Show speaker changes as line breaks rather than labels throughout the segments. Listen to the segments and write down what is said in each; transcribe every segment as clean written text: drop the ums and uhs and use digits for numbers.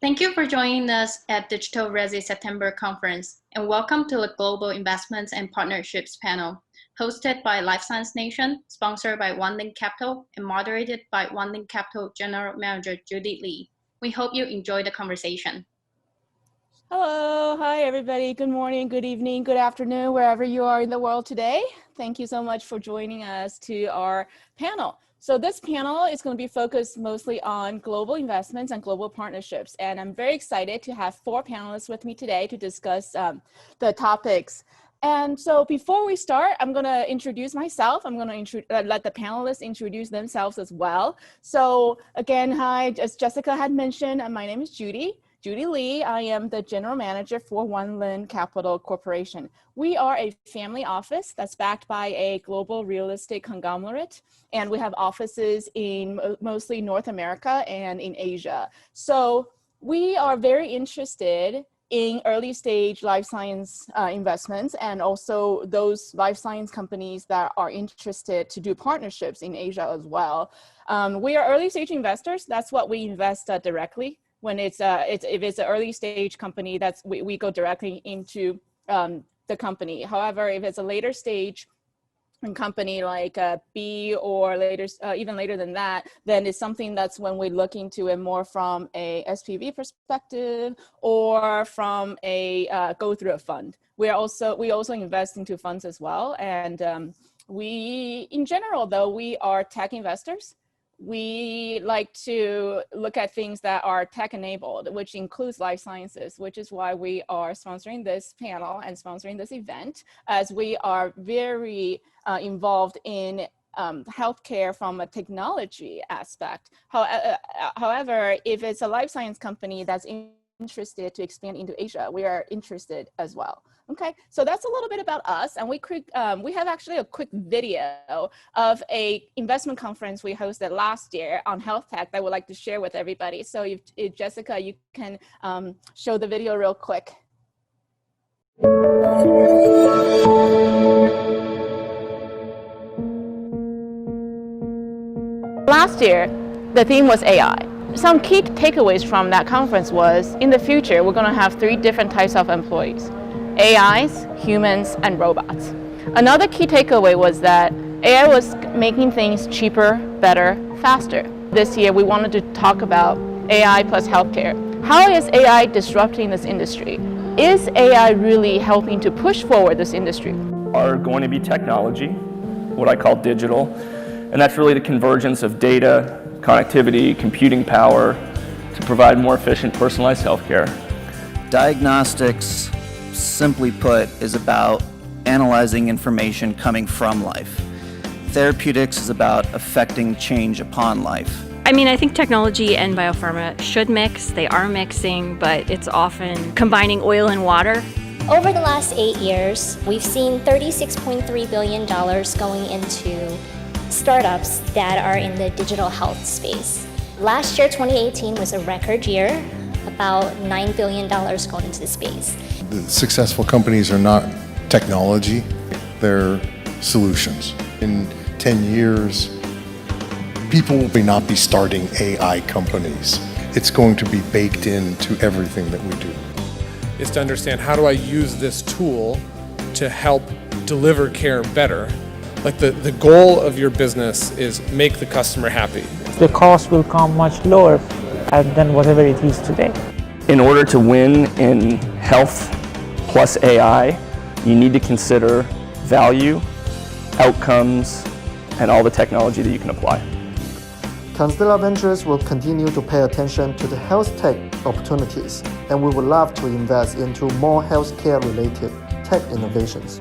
Thank you for joining us at Digital RESI September conference, and welcome to the Global Investments and Partnerships panel, hosted by Life Science Nation, sponsored by OneLink Capital, and moderated by OneLink Capital General Manager Judy Lee. We hope you enjoy the conversation.
Hello, hi everybody. Good morning, good evening, good afternoon, wherever you are in the world today. Thank you so much for joining us to our panel. So this panel is going to be focused mostly on global investments and global partnerships. And I'm very excited to have 4 panelists with me today to discuss the topics. And so before we start, I'm going to introduce myself. I'm going to let the panelists introduce themselves as well. So again, hi, as Jessica had mentioned, my name is Judy Lee. I am the general manager for OneLink Capital Corporation. We are a family office that's backed by a global real estate conglomerate, and we have offices in mostly North America and in Asia. So we are very interested in early stage life science investments, and also those life science companies that are interested to do partnerships in Asia as well. We are early stage investors. That's what we invest directly. When if it's an early stage company, we go directly into the company. However, if it's a later stage company like B or later, even later than that, then it's something that's when we look into it more from a SPV perspective or from a go through a fund. We also invest into funds as well. And we, in general though, we are tech investors. We like to look at things that are tech enabled, which includes life sciences, which is why we are sponsoring this panel and sponsoring this event, as we are very involved in healthcare from a technology aspect. However, if it's a life science company that's interested to expand into Asia, we are interested as well. Okay, so that's a little bit about us, and we have actually a quick video of a investment conference we hosted last year on health tech that I would like to share with everybody. So if Jessica, you can show the video real quick. Last year, the theme was AI. Some key takeaways from that conference was, in the future, we're going to have 3 different types of employees: AIs, humans, and robots. Another key takeaway was that AI was making things cheaper, better, faster. This year, we wanted to talk about AI plus healthcare. How is AI disrupting this industry? Is AI really helping to push forward this industry?
Are going to be technology, what I call digital, and that's really the convergence of data, connectivity, computing power to provide more efficient, personalized healthcare.
Diagnostics, simply put, is about analyzing information coming from life. Therapeutics is about affecting change upon life.
I mean, I think technology and biopharma should mix. They are mixing, but it's often combining oil and water.
Over the last 8 years, we've seen $36.3 billion going into startups that are in the digital health space. Last year, 2018, was a record year, about $9 billion going into the space.
The successful companies are not technology, they're solutions. In 10 years, people will not be starting AI companies. It's going to be baked into everything that we do.
Is to understand, how do I use this tool to help deliver care better? Like the goal of your business is make the customer happy.
The cost will come much lower than whatever it is today.
In order to win in health plus AI, you need to consider value, outcomes, and all the technology that you can apply.
Constellar Ventures will continue to pay attention to the health tech opportunities, and we would love to invest into more healthcare related tech innovations.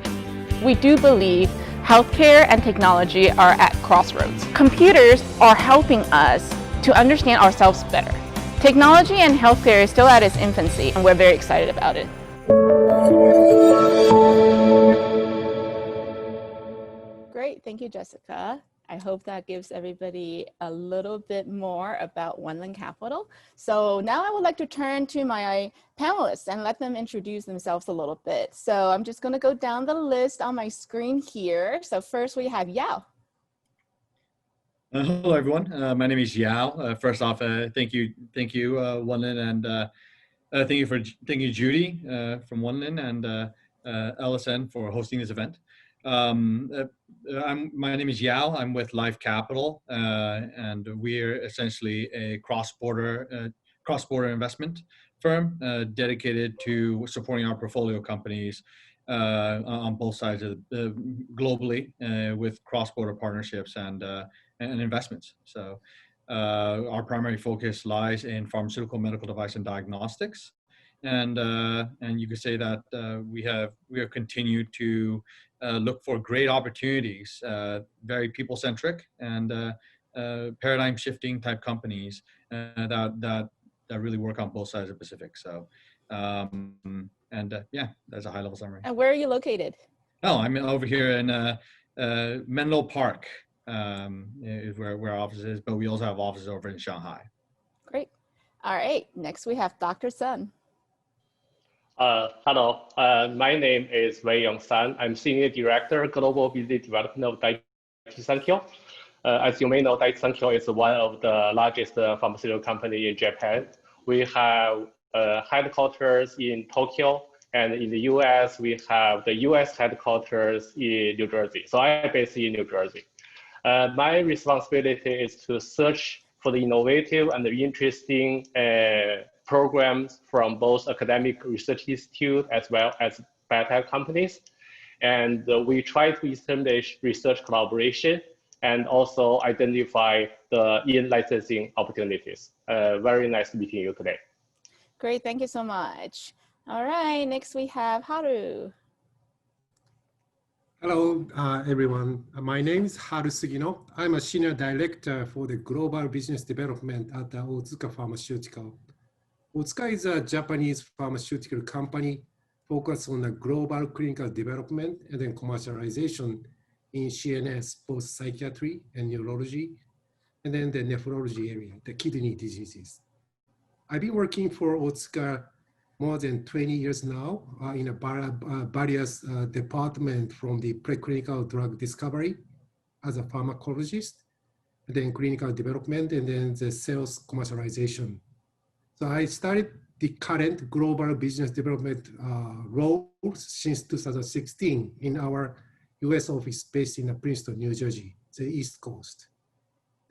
We do believe healthcare and technology are at crossroads. Computers are helping us to understand ourselves better. Technology and healthcare is still at its infancy, and we're very excited about it. Great, thank you, Jessica. I hope that gives everybody a little bit more about OneLink Capital. So now I would like to turn to my panelists and let them introduce themselves a little bit. So I'm just going to go down the list on my screen here. So first we have Yao.
Hello, everyone. My name is Yao. First off, thank you, Wonlin, and thank you, Judy from Wonlin and LSN for hosting this event. My name is Yao. I'm with Life Capital, and we're essentially a cross-border investment firm dedicated to supporting our portfolio companies on both sides of globally with cross-border partnerships and investments. So our primary focus lies in pharmaceutical, medical device, and diagnostics. And you could say that we have continued to look for great opportunities, very people-centric and paradigm shifting type companies that really work on both sides of the Pacific. So yeah, that's a high-level summary.
And where are you located?
Oh, I'm over here in Menlo Park, is where our office is, but we also have offices over in Shanghai.
Great. All right, next we have Dr. Sun.
Hello, my name is Wei Yong San. I'm Senior Director, Global Business Development of Daiichi Sankyo. As you may know, Daiichi Sankyo is one of the largest pharmaceutical company in Japan. We have headquarters in Tokyo, and in the US, we have the US headquarters in New Jersey. So I'm based in New Jersey. My responsibility is to search for the innovative and the interesting programs from both academic research institute as well as biotech companies. And we try to establish research collaboration and also identify the in-licensing opportunities. Very nice meeting you today.
Great, thank you so much. All right, next we have Haru.
Hello, everyone. My name is Haru Sugino. I'm a Senior Director for the Global Business Development at Otsuka Pharmaceutical. Otsuka is a Japanese pharmaceutical company focused on the global clinical development and then commercialization in CNS, both psychiatry and neurology, and then the nephrology area, the kidney diseases. I've been working for Otsuka more than 20 years now in various departments, from the preclinical drug discovery as a pharmacologist, and then clinical development, and then the sales commercialization. So I started the current global business development role since 2016 in our US office based in Princeton, New Jersey, the East Coast.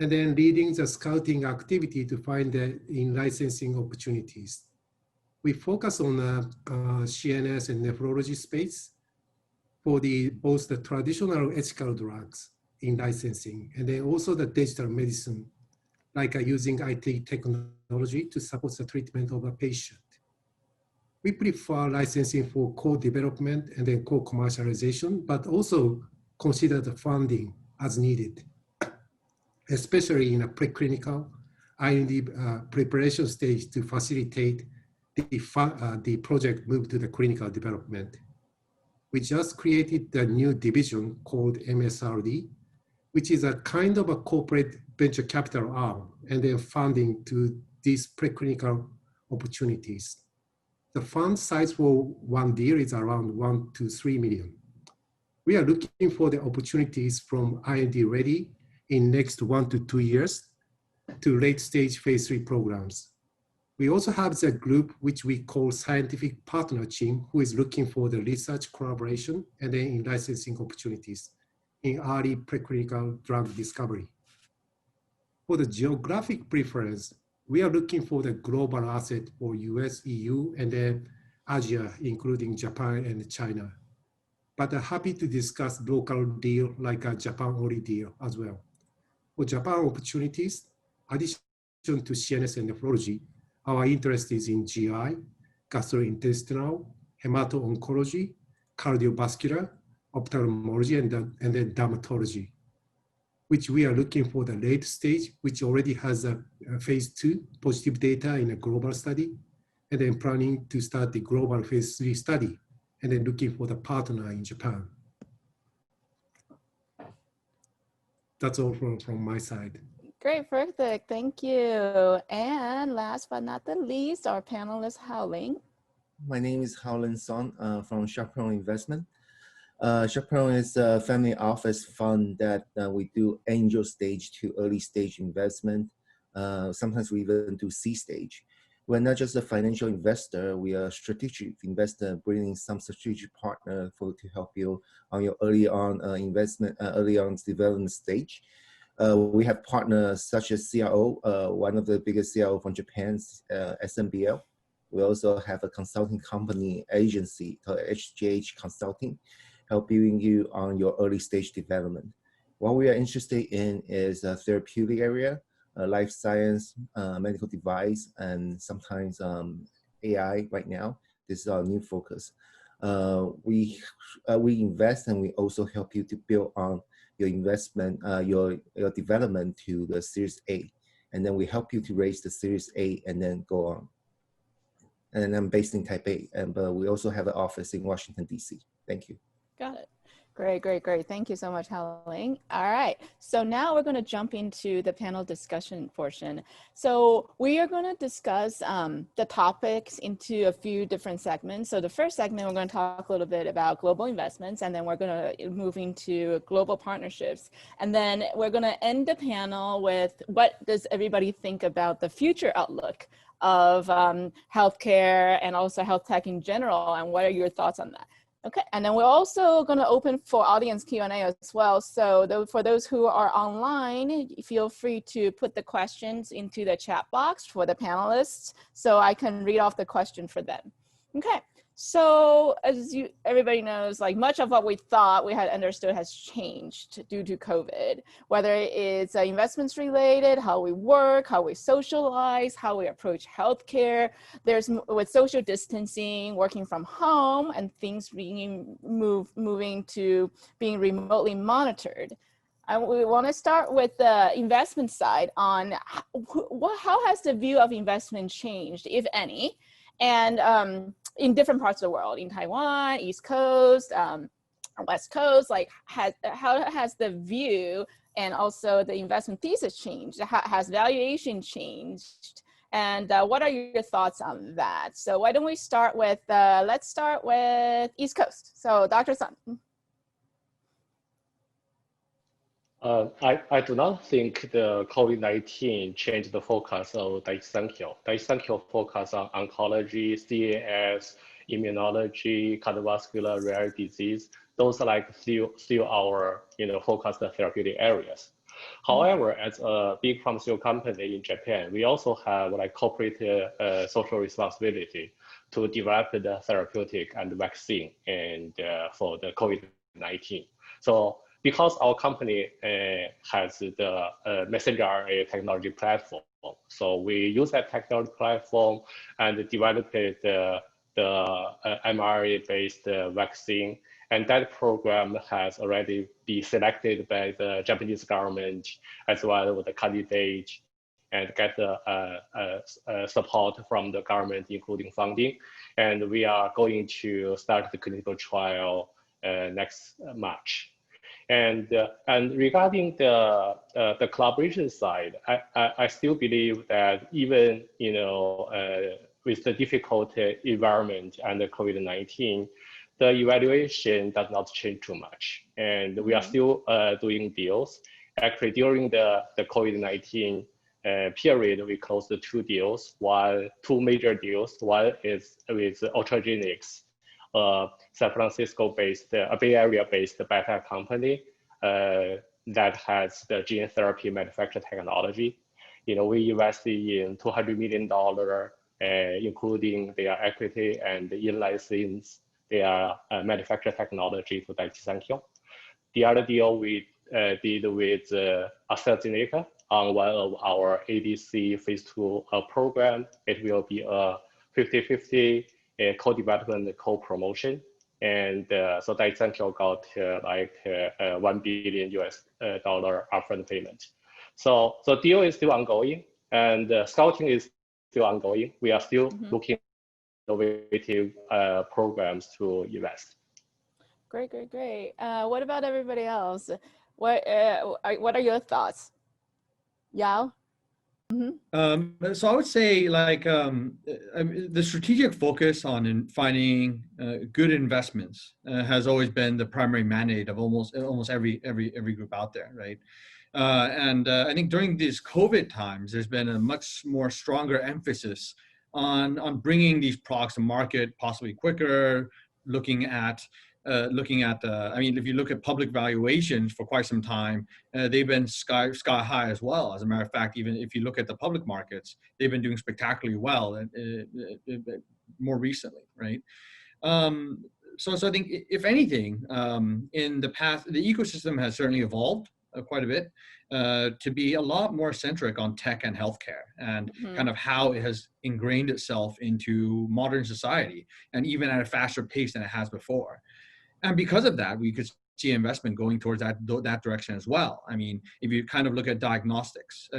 And then leading the scouting activity to find the in-licensing opportunities. We focus on CNS and nephrology space for both the traditional ethical drugs in licensing, and then also the digital medicine, like using IT technology to support the treatment of a patient. We prefer licensing for co-development and then co-commercialization, but also consider the funding as needed, especially in a preclinical IND preparation stage to facilitate the project move to the clinical development. We just created the new division called MSRD, which is a kind of a corporate venture capital arm, and then funding to these preclinical opportunities. The fund size for one deal is around 1 to 3 million. We are looking for the opportunities from IND ready in next 1 to 2 years to late stage phase 3 programs. We also have the group which we call scientific partner team, who is looking for the research collaboration and then in licensing opportunities in early preclinical drug discovery. For the geographic preference, we are looking for the global asset for US, EU, and then Asia, including Japan and China. But I'm happy to discuss local deal like a Japan-only deal as well. For Japan opportunities, addition to CNS and nephrology, our interest is in GI, gastrointestinal, hemato-oncology, cardiovascular, ophthalmology, and then dermatology, which we are looking for the late stage, which already has a phase 2 positive data in a global study, and then planning to start the global phase 3 study, and then looking for the partner in Japan. That's all from my side.
Great, perfect, thank you. And last but not the least, our panelist, Hao-Ling.
My name is Hao-Ling Son from Chaperone Investment. Chaperone is a family office fund that we do angel stage to early stage investment. Sometimes we even do C stage. We're not just a financial investor, we are a strategic investor, bringing some strategic partner to help you on your early on investment, early on development stage. We have partners such as CRO, one of the biggest CRO from Japan, SMBL. We also have a consulting company agency called HGH Consulting, helping you on your early stage development. What we are interested in is a therapeutic area, life science, medical device, and sometimes AI right now. This is our new focus. We invest and we also help you to build on your investment, your development to the Series A. And then we help you to raise the Series A and then go on. And I'm based in Taipei, but we also have an office in Washington, D.C. Thank you.
Got it. Great, great, great. Thank you so much, Hao-Ling. All right, so now we're going to jump into the panel discussion portion. So we are going to discuss the topics into a few different segments. So the first segment, we're going to talk a little bit about global investments, and then we're going to move into global partnerships. And then we're going to end the panel with what does everybody think about the future outlook of healthcare and also health tech in general, and what are your thoughts on that? Okay, and then we're also going to open for audience Q&A as well. So for those who are online, feel free to put the questions into the chat box for the panelists so I can read off the question for them. Okay, so as everybody knows, like much of what we thought we had understood has changed due to COVID, whether it's investments related, how we work, how we socialize, how we approach healthcare. There's with social distancing, working from home, and things being moving to being remotely monitored. We want to start with the investment side on how has the view of investment changed, if any, and in different parts of the world, in Taiwan, East Coast, West Coast, like how has the view and also the investment thesis changed? Has valuation changed? And what are your thoughts on that? So why don't we start with, let's start with East Coast. So Dr. Sun.
I do not think the COVID-19 changed the focus of Daiichi Sankyo. Daiichi Sankyo focus on oncology, CAS, immunology, cardiovascular, rare disease. Those are like still our focused therapeutic areas. However, as a big pharmaceutical company in Japan, we also have like corporate social responsibility to develop the therapeutic and vaccine and for the COVID-19. So because our company has the messenger RNA technology platform, so we use that technology platform and developed the mRNA-based vaccine. And that program has already been selected by the Japanese government as well as the candidate and get support from the government, including funding. And we are going to start the clinical trial next March. And regarding the collaboration side, I still believe that even with the difficult environment and the COVID-19, the evaluation does not change too much, and we are still doing deals. Actually, during the COVID-19 period, we closed the two major deals. One is with Ultragenyx, San Francisco-based, Bay Area-based biotech company that has the gene therapy manufacturing technology. We invested in $200 million, including their equity and in-license their manufacturing technology to Daiichi Sankyo. The other deal we did with AstraZeneca on one of our ADC phase 2 program. It will be a 50-50 co-development, co-promotion. And so Daiichi Sankyo got like $1 billion upfront payment. So deal is still ongoing, and scouting is still ongoing. We are still looking at innovative programs to invest.
Great, great, great. What about everybody else? What are your thoughts? Yao?
So I would say like the strategic focus on finding good investments has always been the primary mandate of almost every group out there, right? And I think during these COVID times, there's been a much more stronger emphasis on bringing these products to market possibly quicker, looking at I mean, if you look at public valuations for quite some time, they've been sky high as well. As a matter of fact, even if you look at the public markets, they've been doing spectacularly well more recently, right? So I think if anything, in the past, the ecosystem has certainly evolved quite a bit to be a lot more centric on tech and healthcare and kind of how it has ingrained itself into modern society and even at a faster pace than it has before. And because of that, we could see investment going towards that direction as well. I mean, if you kind of look at diagnostics,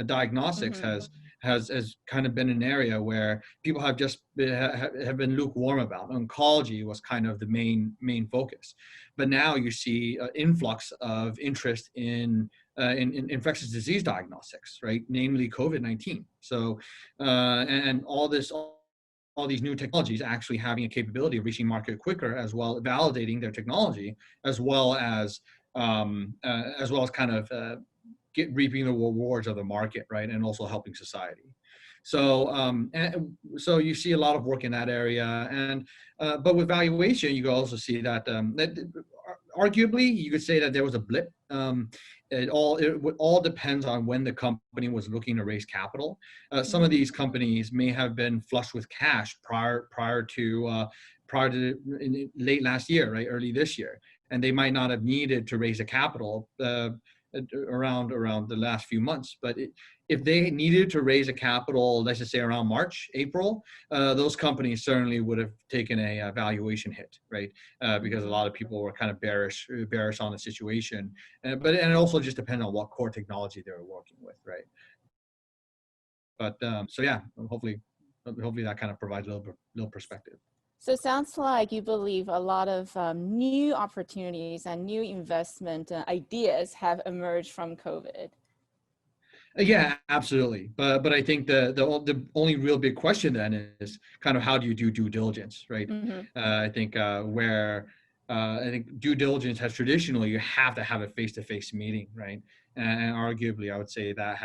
has kind of been an area where people have just have been lukewarm about. Oncology was kind of the main focus, but now you see an influx of interest in infectious disease diagnostics, right? Namely COVID-19. So and all these new technologies actually having a capability of reaching market quicker, as well validating their technology, as well as kind of reaping the rewards of the market, right, and also helping society. So so you see a lot of work in that area, and but with valuation, you can also see that arguably you could say that there was a blip. It all depends on when the company was looking to raise capital. Some of these companies may have been flush with cash prior to late last year, right, early this year, and they might not have needed to raise a capital around the last few months. But if they needed to raise a capital, let's just say around March, April, those companies certainly would have taken a valuation hit, right? Because a lot of people were kind of bearish on the situation. And it also just depends on what core technology they were working with, right? But so yeah, hopefully that kind of provides a little perspective.
So it sounds like you believe a lot of new opportunities and new investment ideas have emerged from COVID.
Yeah, absolutely. But I think the only real big question then is kind of how do you do due diligence, right? I think where I think due diligence has traditionally, you have to have a face-to-face meeting, right? And arguably, I would say that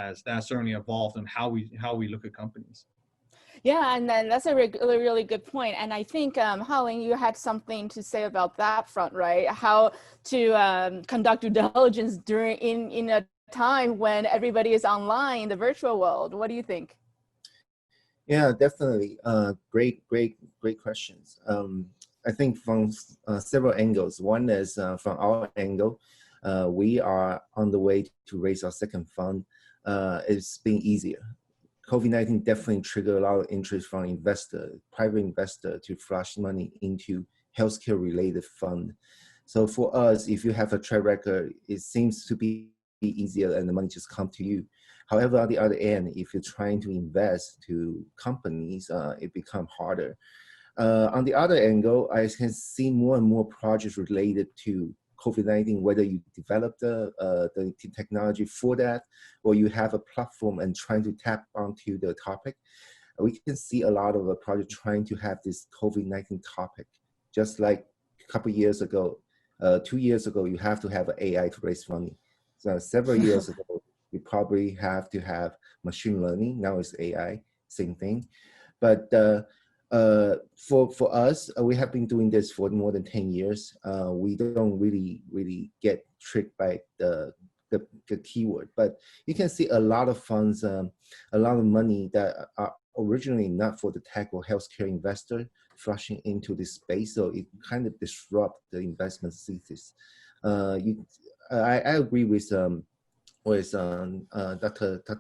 certainly evolved in how we look at companies.
Yeah, and then that's a really good point. And I think, Hao-Ling, you had something to say about that front, right? How to conduct due diligence in a time when everybody is online in the virtual world. What do you think?
Yeah, definitely. Great questions. I think from several angles. One is from our angle, we are on the way to raise our second fund. It's been easier. COVID-19 definitely triggered a lot of interest from private investor to flush money into healthcare related fund. So for us, if you have a track record, it seems to be easier and the money just come to you. However, on the other end, if you're trying to invest to companies, it becomes harder. On the other angle, I can see more and more projects related to COVID-19, whether you develop the technology for that, or you have a platform and trying to tap onto the topic. We can see a lot of a project trying to have this COVID-19 topic. Just like a couple years ago, 2 years ago, you have to have an AI to raise money. So several years ago, you probably have to have machine learning. Now it's AI, same thing. But for us, we have been doing this for more than 10 years. We don't really get tricked by the keyword, but you can see a lot of funds, a lot of money that are originally not for the tech or healthcare investor flushing into this space. So it kind of disrupt the investment thesis. I agree with Dr.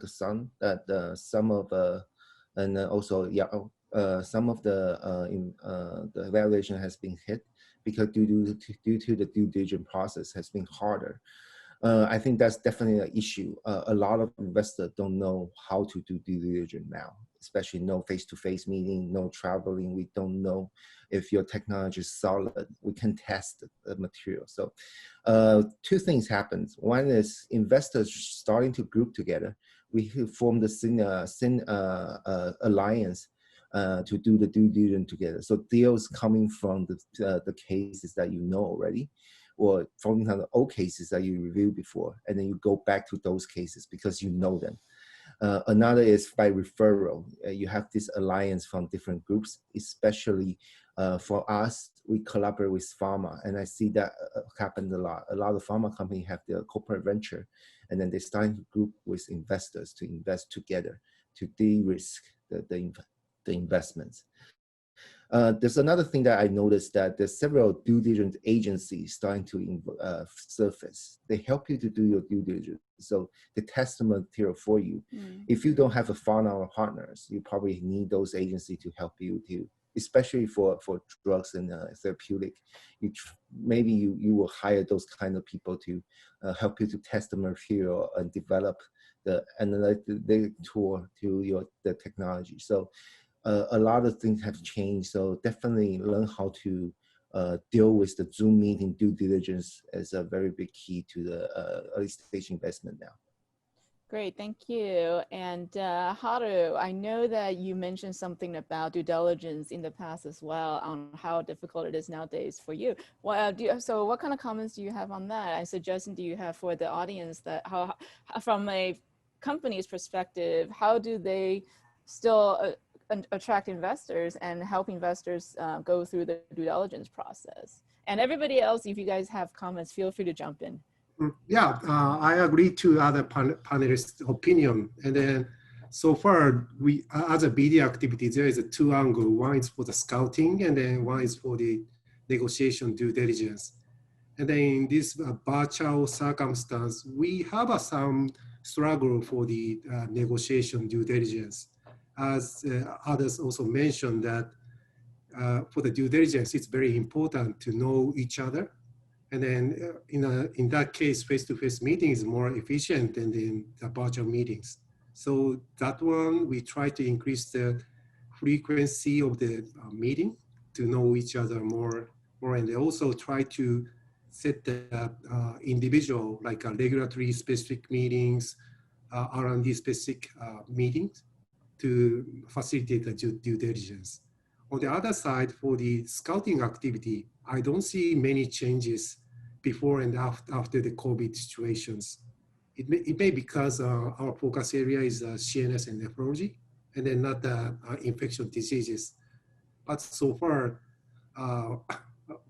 Sun that some of and also some of the evaluation has been hit because due to the due diligence process has been harder. I think that's definitely an issue. A lot of investors don't know how to do due diligence now, especially no face-to-face meeting, no traveling. We don't know if your technology is solid. We can test the material. So 2 things happen. One is investors starting to group together. we formed the alliance to do the due diligence together. So deals coming from the cases that you know already, or from the old cases that you reviewed before, and then you go back to those cases because you know them. Another is by referral. You have this alliance from different groups, especially for us, we collaborate with pharma, and I see that happen a lot. A lot of pharma companies have their corporate venture, and then they start to group with investors to invest together to de-risk the investments. There's another thing that I noticed, that there's several due diligence agencies starting to surface. They help you to do your due diligence. So they test the material for you. If you don't have a pharma or partners, you probably need those agencies to help you to, especially for drugs and therapeutic. Maybe you will hire those kind of people to help you to test the material and develop the analytic tool to the technology. So a lot of things have changed, so definitely learn how to deal with the Zoom meeting due diligence as a very big key to the early stage investment now.
Great, thank you. And Haru, I know that you mentioned something about due diligence in the past as well, on how difficult it is nowadays for you. Well, so what kind of comments do you have on that? I suggestion do you have for the audience that how from a company's perspective, how do they still attract investors and help investors go through the due diligence process? And everybody else, if you guys have comments, feel free to jump in.
Yeah, I agree to other panelists' opinion. And then so far, we as a BD activity, there is a two angle. One is for the scouting, and then one is for the negotiation due diligence. And then in this virtual circumstance, we have some struggle for the negotiation due diligence. As others also mentioned that for the due diligence, it's very important to know each other. And then in that case, face-to-face meeting is more efficient than the virtual meetings. So that one, we try to increase the frequency of the meeting to know each other more, and they also try to set the individual, like regulatory specific meetings, R&D specific meetings to facilitate the due diligence. On the other side, for the scouting activity, I don't see many changes before and after the COVID situations. It may be because our focus area is CNS and nephrology, and then not infectious diseases. But so far,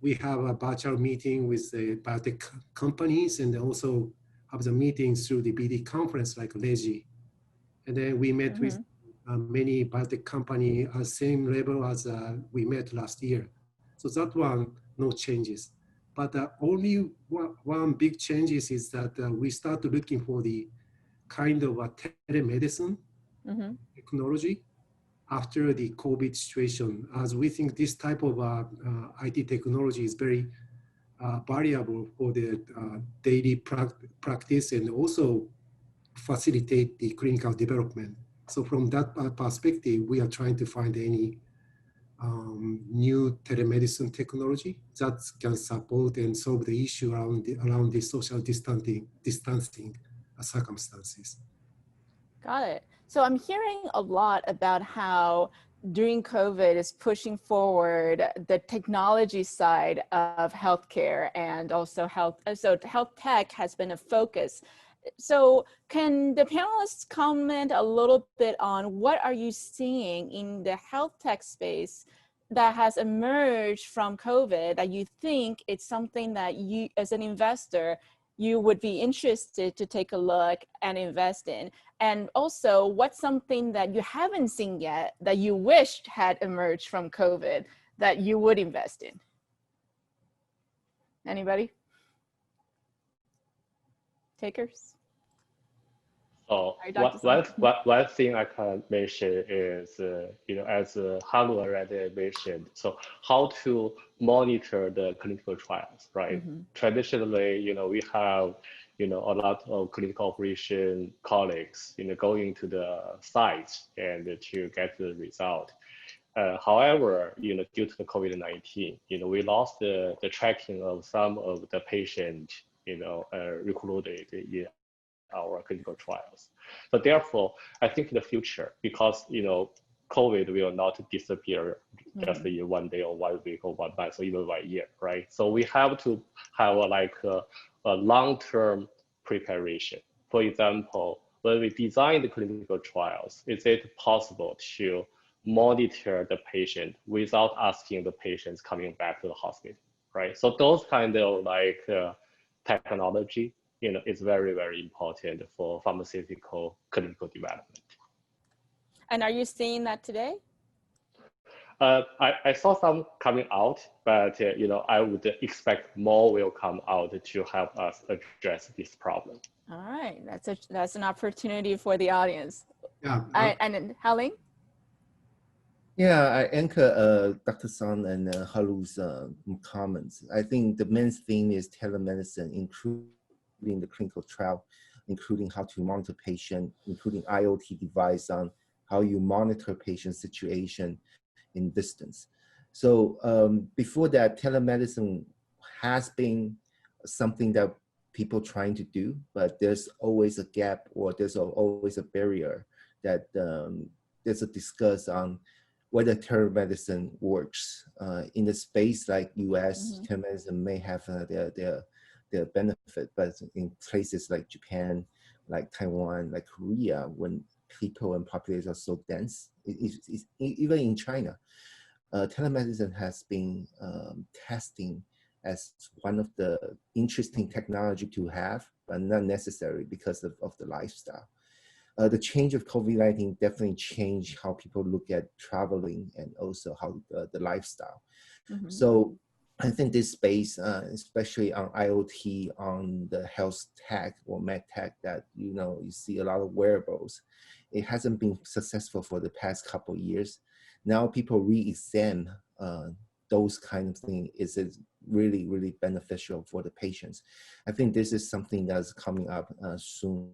we have a virtual meeting with the biotech companies, and also have the meetings through the BD conference like RESI. And then we met with many biotech company at the same level as we met last year. So that one, no changes. But only one big change is that we start looking for the kind of telemedicine technology after the COVID situation, as we think this type of IT technology is very variable for the daily practice and also facilitate the clinical development. So from that perspective, we are trying to find any new telemedicine technology that can support and solve the issue around the social distancing circumstances.
Got it. So I'm hearing a lot about how during COVID is pushing forward the technology side of healthcare, and also health tech has been a focus. So can the panelists comment a little bit on what are you seeing in the health tech space that has emerged from COVID that you think it's something that you, as an investor, you would be interested to take a look and invest in? And also, what's something that you haven't seen yet that you wished had emerged from COVID that you would invest in? Anybody? Takers?
So one thing I can mention is, as Haru already mentioned, so how to monitor the clinical trials, right? Traditionally, we have, a lot of clinical operation colleagues, going to the sites and to get the result. However, due to the COVID-19, we lost the tracking of some of the patients, recruited in our clinical trials. So therefore, I think in the future, because COVID will not disappear just in 1 day or 1 week or 1 month or even 1 year, right? So we have to have a long-term preparation. For example, when we design the clinical trials, is it possible to monitor the patient without asking the patients coming back to the hospital, right? So those kind of technology, is very, very important for pharmaceutical clinical development.
And are you seeing that today?
I saw some coming out, but I would expect more will come out to help us address this problem.
All right, that's an opportunity for the audience.
Yeah.
And then Haling?
Yeah, I anchor Dr. Sun and Haru's comments. I think the main theme is telemedicine, including the clinical trial, including how to monitor patient, including IoT device on how you monitor patient situation in distance. So before that, telemedicine has been something that people trying to do, but there's always a gap or there's always a barrier that there's a discuss on whether telemedicine works. In the space like US, telemedicine may have their benefit, but in places like Japan, like Taiwan, like Korea, when people and population are so dense, even in China, telemedicine has been testing as one of the interesting technology to have, but not necessary because of the lifestyle. The change of COVID-19 definitely changed how people look at traveling and also how the lifestyle. So I think this space, especially on IoT, on the health tech or med tech, that you see a lot of wearables, it hasn't been successful for the past couple of years. Now people re-examine those kind of things. Is it really, really beneficial for the patients? I think this is something that's coming up soon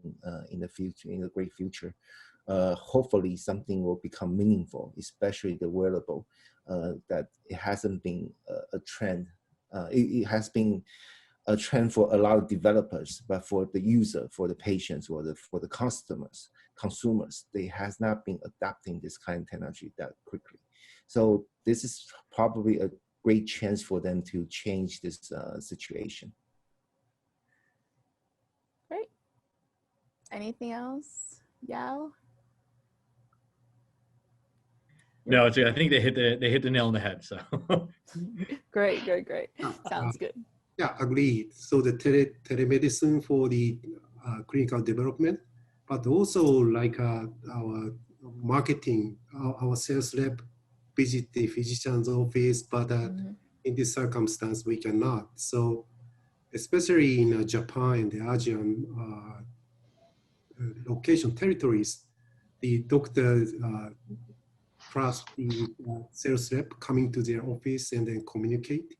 in the future, in the great future. Hopefully something will become meaningful, especially the wearable, that it hasn't been a trend. It has been a trend for a lot of developers, but for the user, for the patients, or for the consumers, they has not been adapting this kind of technology that quickly. So this is probably a great chance for them to change this situation.
Great. Anything else, Yao?
No, I think they hit the nail on the head. So
Great. Sounds good.
Yeah, agreed. So the telemedicine for the clinical development, but also like our marketing, our sales rep visit the physician's office, but in this circumstance we cannot. So especially in Japan and the Asian location territories, the doctor trust the sales rep coming to their office and then communicate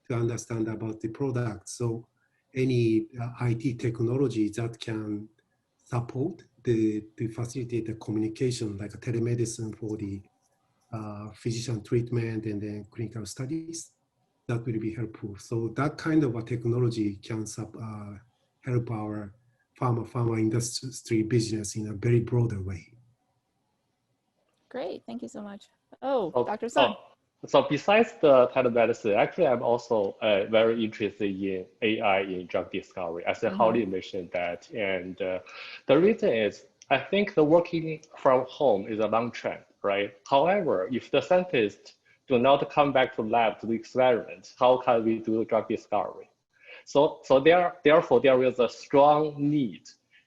to understand about the product. So any IT technology that can support the facilitate the communication, like a telemedicine for the physician treatment and then clinical studies, that will be helpful. So that kind of a technology can help our pharma industry business in a very broader way.
Great, thank you so much. Dr. Sun.
So besides the telemedicine, actually, I'm also very interested in AI in drug discovery. As Holly mentioned that, and the reason is, I think the working from home is a long trend, right? However, if the scientists do not come back to lab to do experiments, how can we do drug discovery? So therefore, there is a strong need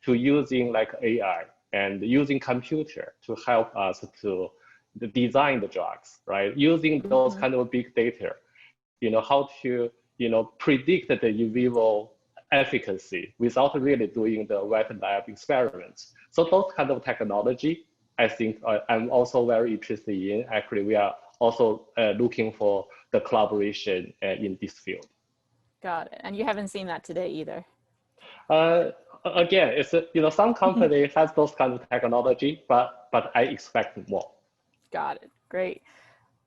to using like AI and using computer to help us to design the drugs, right? Using those kind of big data, how to, predict the in vivo efficacy without really doing the wet lab experiments. So those kind of technology, I think I'm also very interested in. Actually, we are also looking for the collaboration in this field.
Got it. And you haven't seen that today either.
Again, it's some company has those kind of technology, but I expect more.
Got it. Great.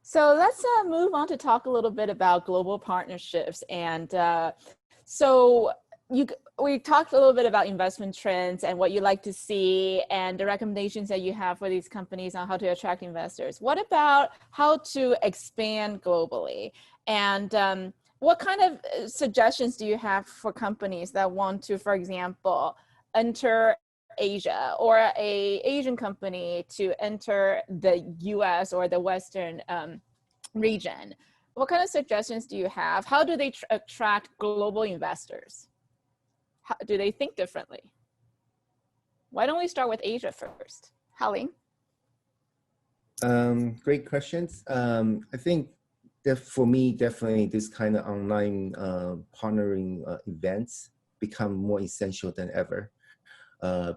So let's move on to talk a little bit about global partnerships. And so we talked a little bit about investment trends and what you like to see and the recommendations that you have for these companies on how to attract investors. What about how to expand globally? And what kind of suggestions do you have for companies that want to, for example, enter Asia, or a Asian company to enter the US or the Western region? What kind of suggestions do you have? How do they attract global investors? How, do they think differently? Why don't we start with Asia first? Haling?
Great questions. I think that for me, definitely this kind of online partnering events become more essential than ever.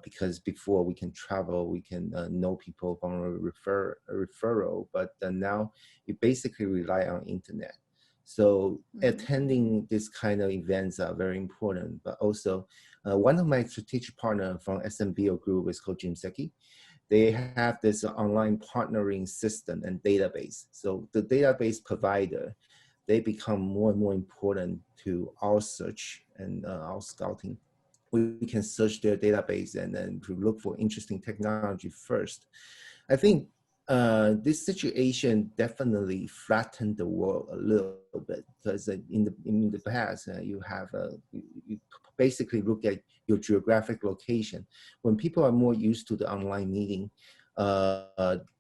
Because before we can travel, we can know people from a referral, but now you basically rely on internet. So attending this kind of events are very important, but also one of my strategic partner from SMBO Group is called Jim Seki. They have this online partnering system and database. So the database provider, they become more and more important to our search and our scouting. We can search their database and then to look for interesting technology first. I think this situation definitely flattened the world a little bit, because in the past you have you basically look at your geographic location. When people are more used to the online meeting,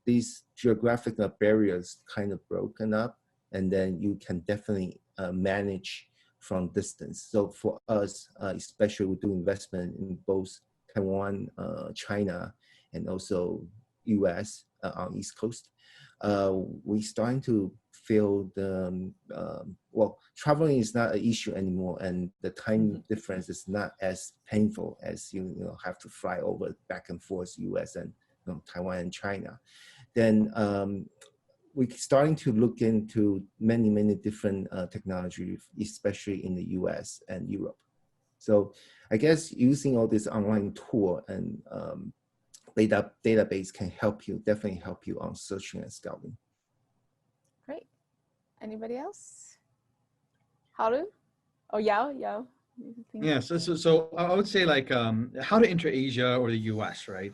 these geographic barriers kind of broken up, and then you can definitely manage from distance. So for us, especially we do investment in both Taiwan, China, and also US on East Coast. We're starting to feel the, well, traveling is not an issue anymore, and the time difference is not as painful as you have to fly over back and forth US and Taiwan and China. Then we're starting to look into many different technology, especially in the US and Europe. So I guess using all this online tool and database can help you, definitely help you on searching and scouting.
Great. Anybody else? Haru? Oh, Yao?
Yeah, so I would say like how to enter Asia or the US, right?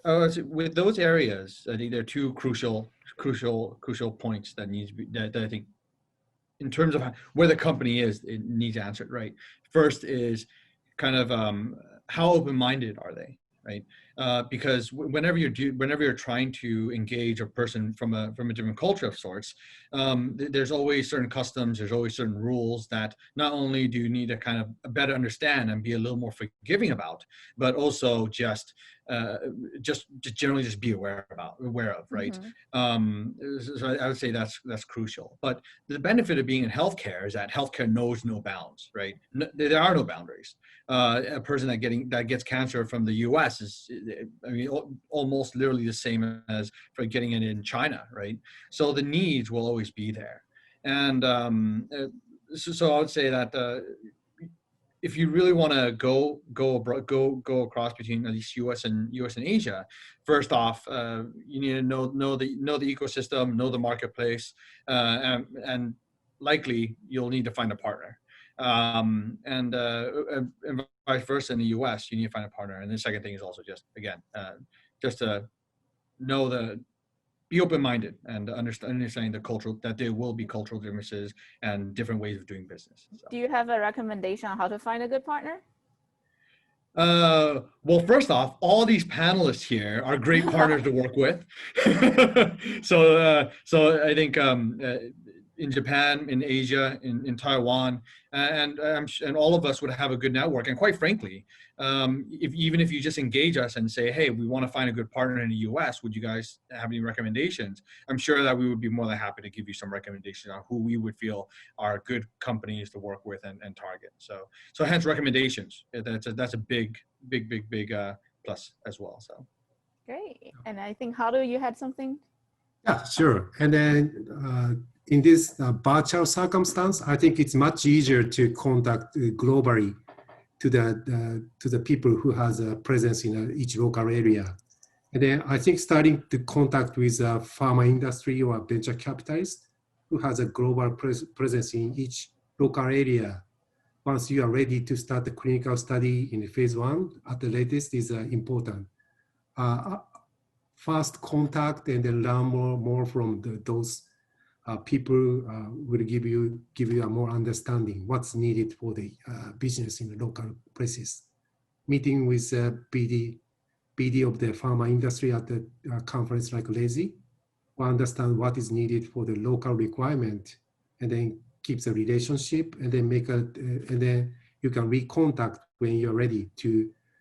With those areas, I think there are two crucial points that needs to be, that I think, in terms of where the company is, it needs answered, right? First is kind of how open-minded are they, right? Because whenever you're trying to engage a person from a different culture of sorts, there's always certain customs, there's always certain rules that not only do you need to kind of better understand and be a little more forgiving about, but also just generally just be aware of, right? So I would say that's crucial. But the benefit of being in healthcare is that healthcare knows no bounds, right? There are no boundaries. A person that gets cancer from the U.S. is, I mean, almost literally the same as for getting it in China, right? So the needs will always be there, and so I would say that if you really want to go across between at least US and Asia, first off, you need to know the ecosystem, know the marketplace, and likely you'll need to find a partner. And vice versa in the US, you need to find a partner. And the second thing is also just, again, just to know be open-minded and understanding the cultural, that there will be cultural differences and different ways of doing business. So.
Do you have a recommendation on how to find a good partner?
Well, first off, all these panelists here are great partners to work with. So I think in Japan, in Asia, in Taiwan, and all of us would have a good network. And quite frankly, even if you just engage us and say, hey, we want to find a good partner in the US, would you guys have any recommendations? I'm sure that we would be more than happy to give you some recommendations on who we would feel are good companies to work with and target. So hence recommendations. That's a big plus as well. So
great. And I think, Haru, you had something?
Yeah, sure. And then in this virtual circumstance, I think it's much easier to contact globally to the people who has a presence in each local area. And then I think starting to contact with pharma industry or venture capitalist who has a global presence in each local area once you are ready to start the clinical study in the phase 1 at the latest is important. First contact and then learn more from those people will give you a more understanding what's needed for the business in the local places. Meeting with BD of the pharma industry at the conference like RESI, will understand what is needed for the local requirement, and then keep the relationship, and then and then you can recontact when you're ready to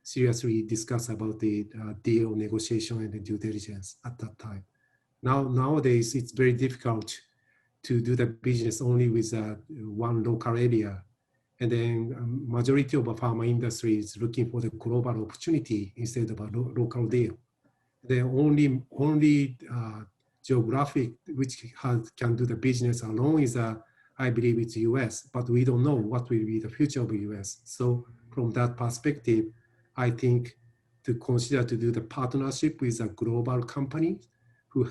seriously discuss about the deal negotiation and the due diligence at that time. Nowadays, it's very difficult to do the business only with one local area. And then majority of the pharma industry is looking for the global opportunity instead of a local deal. The only geographic which can do the business alone is, I believe it's US, but we don't know what will be the future of the US. So from that perspective, I think to consider to do the partnership with a global company who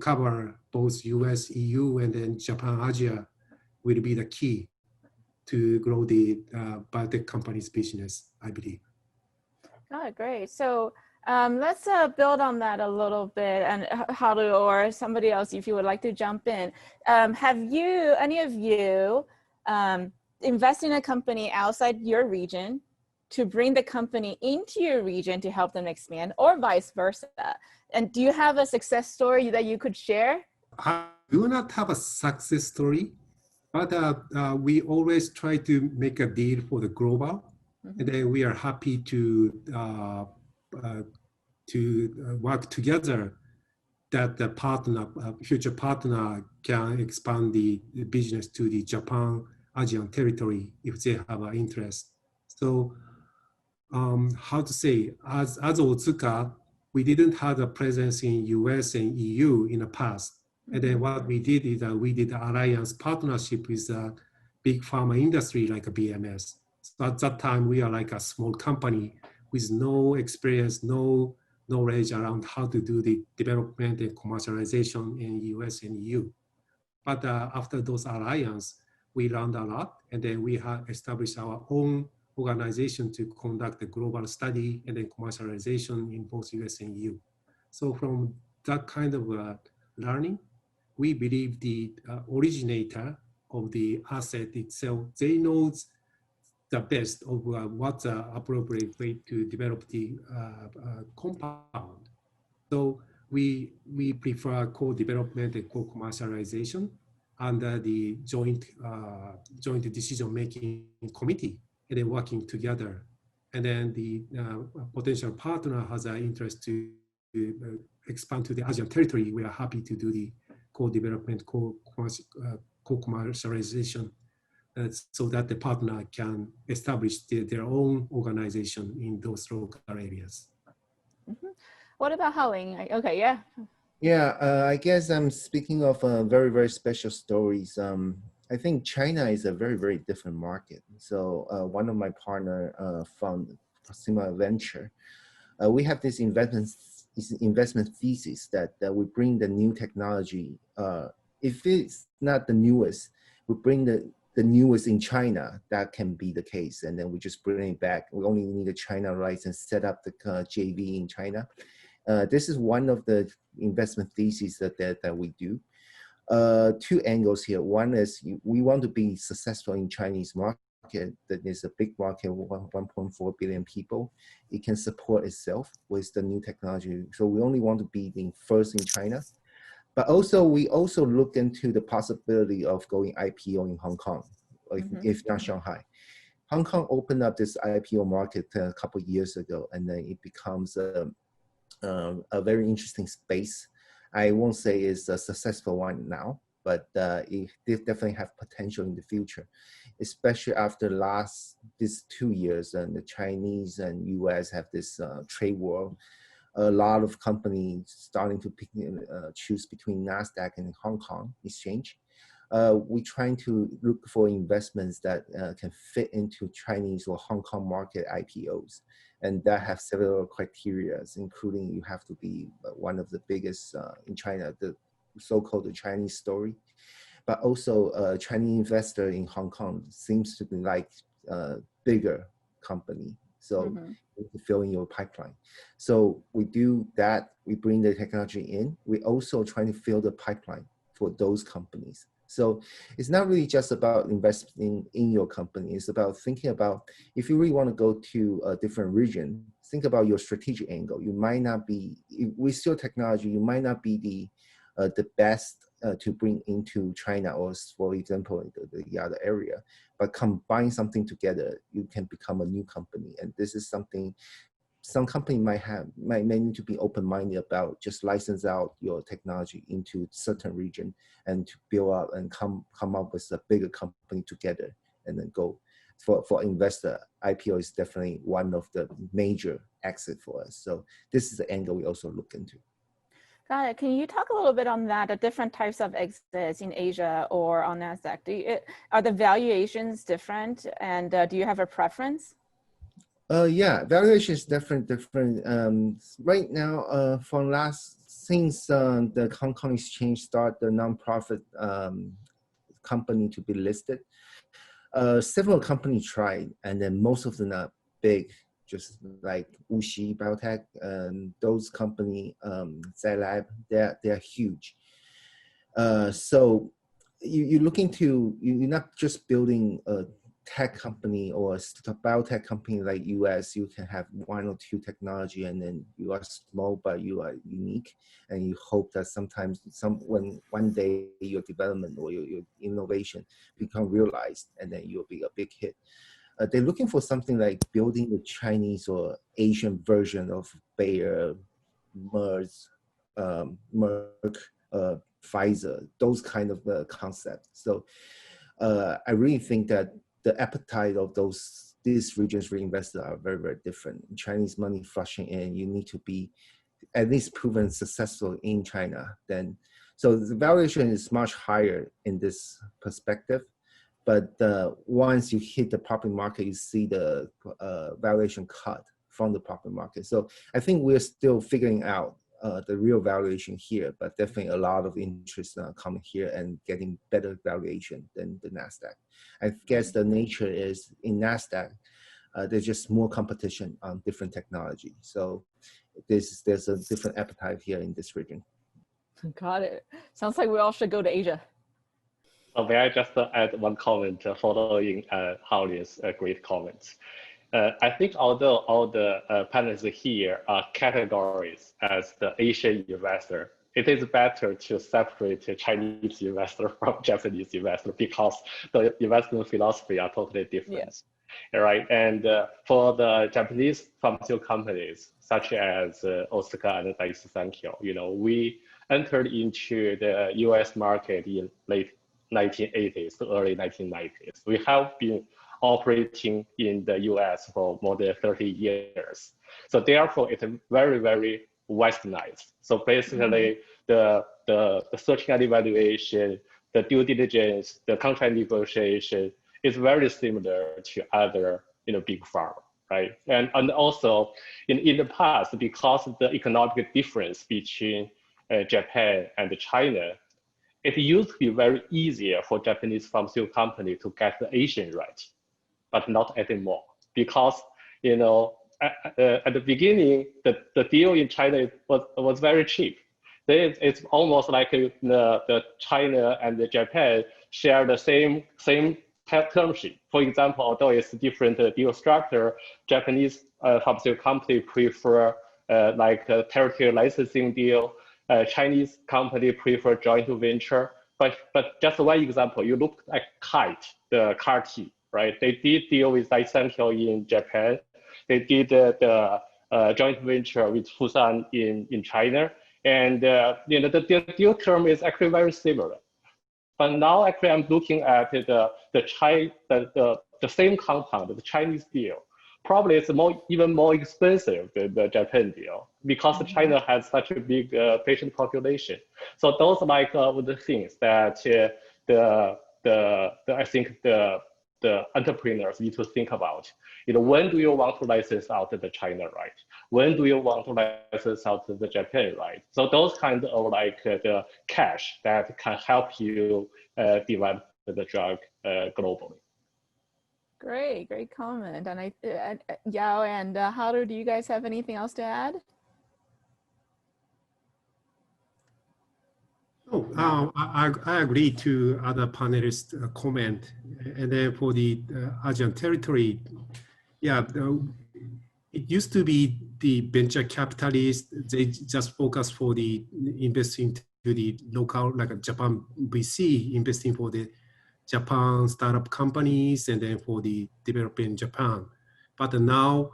cover both US, EU, and then Japan, Asia will be the key to grow the biotech company's business, I believe.
Oh, great. So let's build on that a little bit, and or somebody else, if you would like to jump in. Have any of you invest in a company outside your region to bring the company into your region to help them expand, or vice versa? And do you have a success story that you could share?
I do not have a success story, but we always try to make a deal for the global, and then we are happy to work together that the partner, future partner, can expand the business to the Japan, Asian territory if they have an interest. So how to say, as Otsuka, we didn't have a presence in US and EU in the past. And then what we did is we did an alliance partnership with a big pharma industry like a BMS. So at that time, we are like a small company with no experience, no knowledge around how to do the development and commercialization in US and EU. But after those alliance, we learned a lot, and then we have established our own organization to conduct the global study and then commercialization in both US and EU. So from that kind of learning, we believe the originator of the asset itself, they know the best of what's the appropriate way to develop the compound. So we prefer co-development and co-commercialization under the joint decision-making committee, and then working together. And then the potential partner has an interest to expand to the Asian territory. We are happy to do the co-development, co-commercialization, so that the partner can establish their own organization in those local areas.
What about Howling? Okay, yeah.
Yeah, I guess I'm speaking of very, very special stories. I think China is a very, very different market. So one of my partner found Proxima Venture. We have this investment thesis that we bring the new technology. If it's not the newest, we bring the newest in China. That can be the case, and then we just bring it back. We only need a China license, set up the JV in China. This is one of the investment theses that we do. Two angles here. One is we want to be successful in Chinese market. That is a big market, 1.4 billion people. It can support itself with the new technology. So we only want to be the first in China. But also, we also look into the possibility of going IPO in Hong Kong, if not Shanghai. Hong Kong opened up this IPO market a couple of years ago, and then it becomes a very interesting space. I won't say it's a successful one now, but it definitely have potential in the future, especially after these 2 years, and the Chinese and US have this trade war. A lot of companies starting to choose between NASDAQ and Hong Kong exchange. We're trying to look for investments that can fit into Chinese or Hong Kong market IPOs. And that have several criteria, including you have to be one of the biggest in China, the so-called Chinese story. but also a Chinese investor in Hong Kong seems to be like a bigger company. So to fill in your pipeline. So we do that, we bring the technology in. We also trying to fill the pipeline for those companies. So it's not really just about investing in your company. It's about thinking about, if you really want to go to a different region, think about your strategic angle. You might not be, with your technology, you might not be the best to bring into China or, for example, the other area, but combine something together, you can become a new company. And this is something some company may need to be open-minded about, just license out your technology into certain region and to build up and come up with a bigger company together and then go. For investor, IPO is definitely one of the major exit for us. So this is the angle we also look into.
Got it. Can you talk a little bit on that, the different types of exits in Asia or on NASDAQ? Are the valuations different, and do you have a preference?
Yeah, valuation is different. Right now, since the Hong Kong Exchange start the nonprofit company to be listed, several companies tried, and then most of them are big, just like Wuxi Biotech and those companies, Zai Lab, they're huge. So you're looking to, you're not just building a tech company or a biotech company like US. You can have one or two technology, and then you are small but you are unique, and you hope that sometimes one day your development or your innovation become realized, and then you'll be a big hit. They're looking for something like building a Chinese or Asian version of Bayer, Merck, Pfizer, those kind of concepts. So I really think that the appetite of these regions for investors are very, very different. Chinese money flushing in, you need to be at least proven successful in China. So the valuation is much higher in this perspective. But once you hit the property market, you see the valuation cut from the property market. So I think we're still figuring out the real valuation here, but definitely a lot of interest coming here and getting better valuation than the NASDAQ. I guess the nature is in NASDAQ, there's just more competition on different technology. So there's a different appetite here in this region.
Got it. Sounds like we all should go to Asia.
May I just add one comment following Howley's great comments? I think although all the panelists here are categories as the Asian investor, it is better to separate Chinese investor from Japanese investor because the investment philosophy are totally different. Yes. Right? And for the Japanese pharmaceutical companies, such as Otsuka and Daiichi Sankyo, we entered into the US market in late 1980s to early 1990s. We have been operating in the US for more than 30 years. So therefore, it's very, very westernized. So basically, the searching and evaluation, the due diligence, the contract negotiation is very similar to other big pharma, right? And also, in the past, because of the economic difference between Japan and China, it used to be very easier for Japanese pharmaceutical company to get the Asian right, but not anymore. Because, at the beginning, the deal in China was very cheap. It's almost like the China and the Japan share the same term sheet. For example, although it's a different deal structure, Japanese pharmaceutical company prefer like a territory licensing deal. Chinese company prefer joint venture, but just one example, you look at Kite, the CAR T, right? They did deal with Daiichi Sankyo in Japan. They did the joint venture with Fusan in China, and the deal term is actually very similar. But now actually I'm looking at the same compound, the Chinese deal. Probably it's even more expensive than the Japan deal because China has such a big patient population. So those are like the things that I think the the entrepreneurs need to think about, when do you want to license out to the China, right? When do you want to license out to the Japan, right? So those kind of like the cash that can help you develop the drug globally.
Great comment. And Yao and Haru, do you guys have anything else to add?
I agree to other panelists' comment. And then for the Asian territory, it used to be the venture capitalists, they just focus for the investing to the local, like Japan VC, investing for the Japan startup companies and then for the developing Japan. But now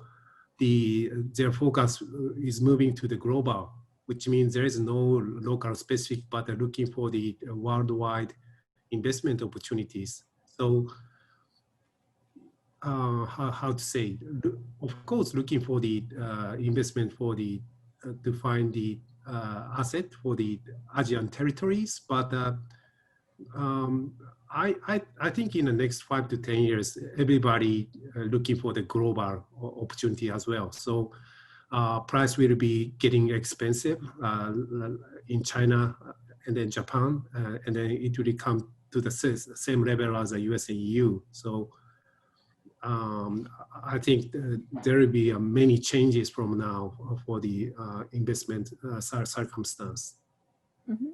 their focus is moving to the global, which means there is no local specific, but they're looking for the worldwide investment opportunities. So how to say, of course, looking for the investment for the, to find the asset for the Asian territories, but I think in the next 5 to 10 years, everybody looking for the global opportunity as well. So price will be getting expensive in China and then Japan, and then it will come to the same level as the US and EU. So I think there will be many changes from now for the investment circumstance.
Mm-hmm.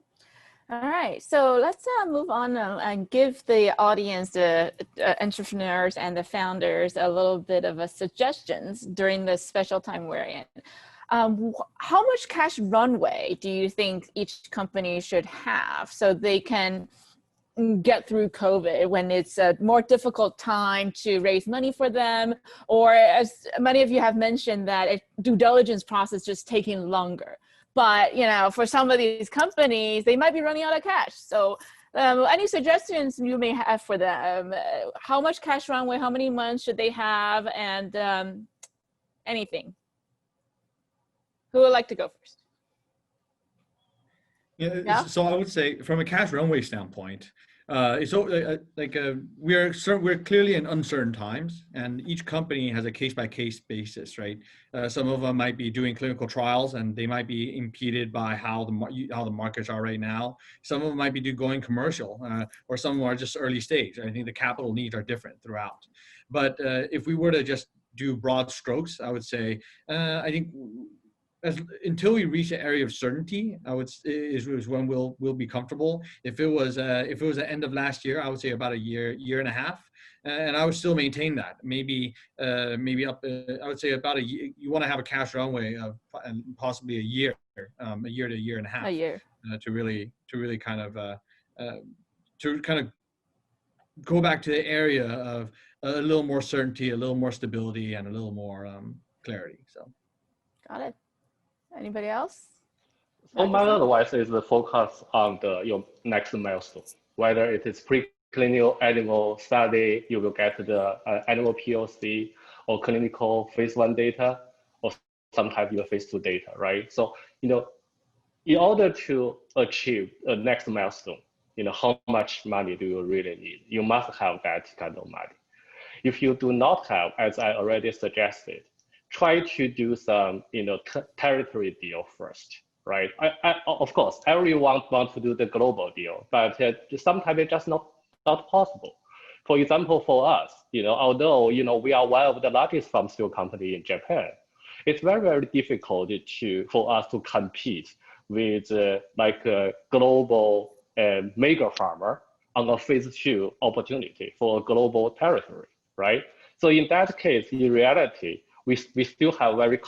All right, so let's move on and give the audience, the entrepreneurs and the founders a little bit of a suggestions during this special time we're in. How much cash runway do you think each company should have so they can get through COVID when it's a more difficult time to raise money for them? Or as many of you have mentioned that due diligence process just taking longer. But, for some of these companies, they might be running out of cash. So any suggestions you may have for them? How much cash runway, how many months should they have, and anything? Who would like to go first?
Yeah. So I would say from a cash runway standpoint, we're clearly in uncertain times, and each company has a case-by-case basis, right? Some of them might be doing clinical trials, and they might be impeded by how the markets are right now. Some of them might be going commercial, or some are just early stage. I think the capital needs are different throughout. But if we were to just do broad strokes, I would say I think until we reach an area of certainty, is when we'll be comfortable. If it was the end of last year, I would say about a year and a half, and I would still maintain that. Maybe up. I would say about a year. You want to have a cash runway of possibly a year to a year and a half.
A year.
To really kind of go back to the area of a little more certainty, a little more stability, and a little more clarity. So.
Got it. Anybody else?
So my advice is to focus on your next milestone, whether it is preclinical animal study, you will get the animal POC, or clinical phase 1 data, or sometimes your phase 2 data, right? So, in order to achieve a next milestone, how much money do you really need? You must have that kind of money. If you do not have, as I already suggested, try to do some, territory deal first, right? Of course, everyone wants to do the global deal, but sometimes it's just not possible. For example, for us, although, we are one of the largest pharmaceutical company in Japan, it's very, very difficult for us to compete with like a global mega pharma on a phase 2 opportunity for a global territory, right? So in that case, in reality, we still have very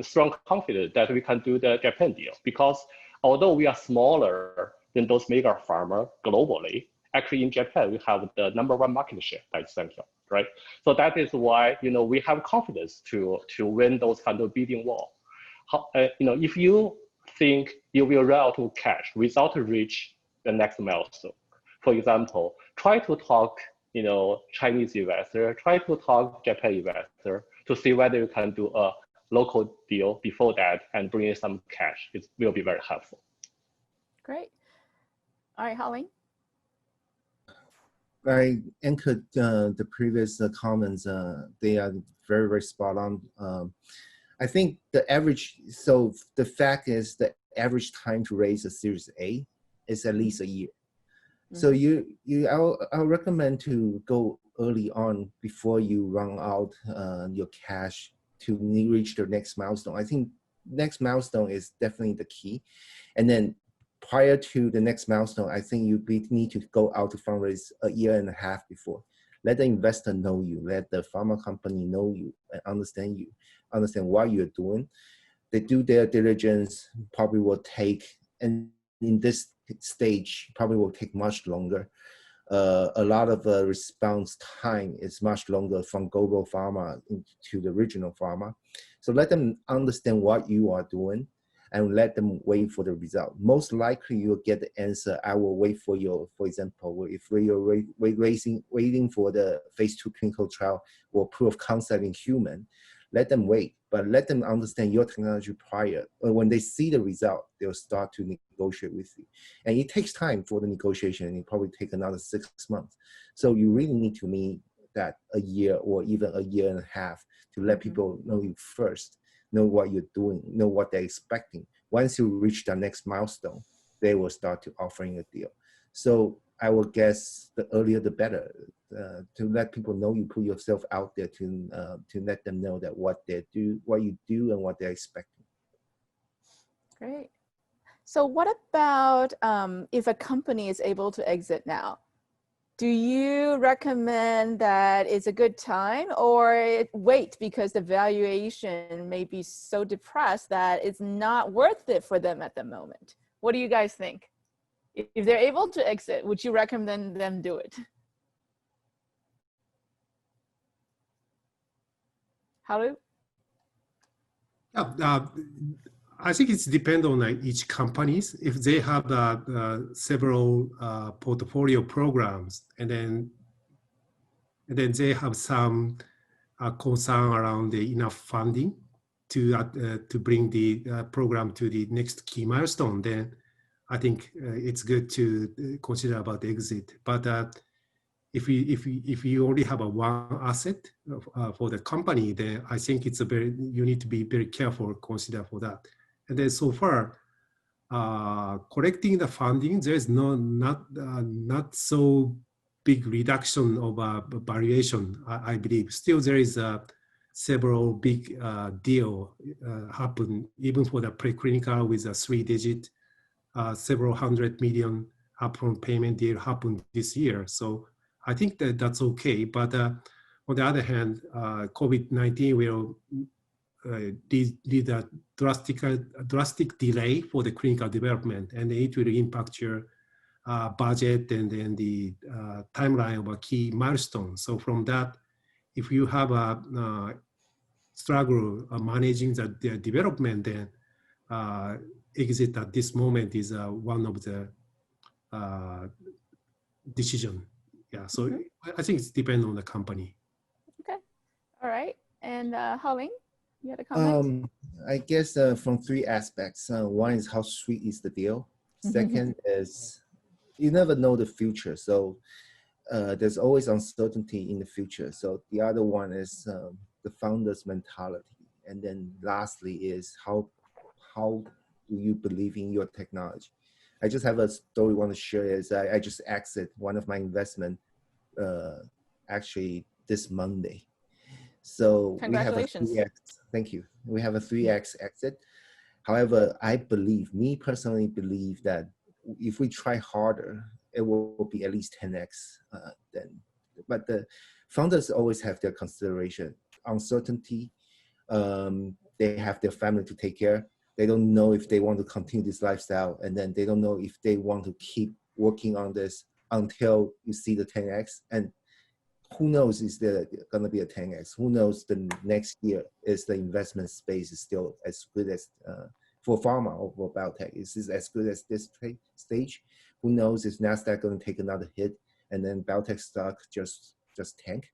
strong confidence that we can do the Japan deal, because although we are smaller than those mega pharma globally, actually in Japan, we have the #1 market share by Sankyo, right? So that is why, we have confidence to win those kind of bidding war. If you think you will run out of cash without reach the next milestone, for example, try to talk, Chinese investor, try to talk Japan investor to see whether you can do a local deal before that and bring in some cash. It will be very helpful.
Great. All right, Holly.
I anchored the previous comments. They are very, very spot on. I think the average, so the fact is the average time to raise a Series A is at least a year. So I'll recommend to go early on before you run out your cash to reach the next milestone. I think next milestone is definitely the key. And then prior to the next milestone, I think you need to go out to fundraise a year and a half before. Let the investor know you, let the pharma company know you and understand you, understand what you're doing. They do their diligence, probably will take, and in this stage, probably will take much longer. A lot of response time is much longer from global pharma to the regional pharma. So let them understand what you are doing and let them wait for the result. Most likely you'll get the answer, I will wait for your, for example, if you're waiting for the phase 2 clinical trial or proof of concept in human, let them wait, but let them understand your technology prior. When they see the result, they'll start to negotiate with you. And it takes time for the negotiation. It probably take another 6 months. So you really need to meet that a year or even a year and a half to let people know you first, know what you're doing, know what they're expecting. Once you reach the next milestone, they will start to offering a deal. So I would guess the earlier the better, to let people know you put yourself out there to let them know that what you do and what they're expecting.
Great. So what about if a company is able to exit now? Do you recommend that it's a good time or wait because the valuation may be so depressed that it's not worth it for them at the moment? What do you guys think? If they're able to exit, would you recommend them do it? Haru?
Yeah, I think it's depend on each companies. If they have several portfolio programs, and then they have some concern around the enough funding to bring the program to the next key milestone, then I think it's good to consider about the exit. But if you only have a one asset for the company, then I think it's you need to be very careful, consider for that. And then so far, collecting the funding, there is not so big reduction of valuation, I believe. Still, there is several big deal happen, even for the preclinical with a 3-digit, several $100 million upfront payment deal happened this year. So I think that that's okay. But on the other hand, COVID-19 will lead a drastic delay for the clinical development, and it will impact your budget and then the timeline of a key milestone. So from that, if you have a struggle managing the development, then exit at this moment is one of the decision. Yeah, so I think it's depends on the company.
Okay, all right. And Hao-Ling, you had a comment?
I guess from 3 aspects. One is how sweet is the deal. Second is you never know the future. So there's always uncertainty in the future. So the other one is the founder's mentality. And then lastly is how do you believe in your technology? I just have a story I want to share is I just exit one of my investment actually this Monday. So we have a 3x, thank you. We have a 3x exit. However, I personally believe that if we try harder, it will be at least 10x then. But the founders always have their consideration, uncertainty. They have their family to take care. They don't know if they want to continue this lifestyle, and then they don't know if they want to keep working on this until you see the 10x. And who knows is there going to be a 10x? Who knows the next year is the investment space is still as good as for pharma or for biotech? Is this as good as this stage? Who knows is NASDAQ going to take another hit and then biotech stock just tank?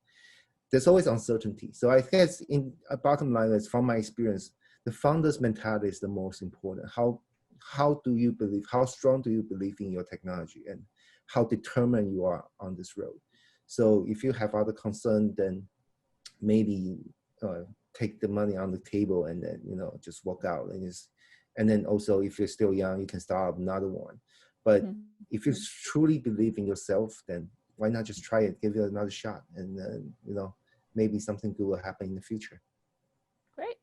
There's always uncertainty. So I guess in a bottom line is from my experience, the founder's mentality is the most important. How do you believe, how strong do you believe in your technology and how determined you are on this road? So if you have other concern, then maybe take the money on the table and then, just walk out. And then also, if you're still young, you can start another one. But if you truly believe in yourself, then why not just try it, give it another shot, and then, maybe something good will happen in the future.
Great.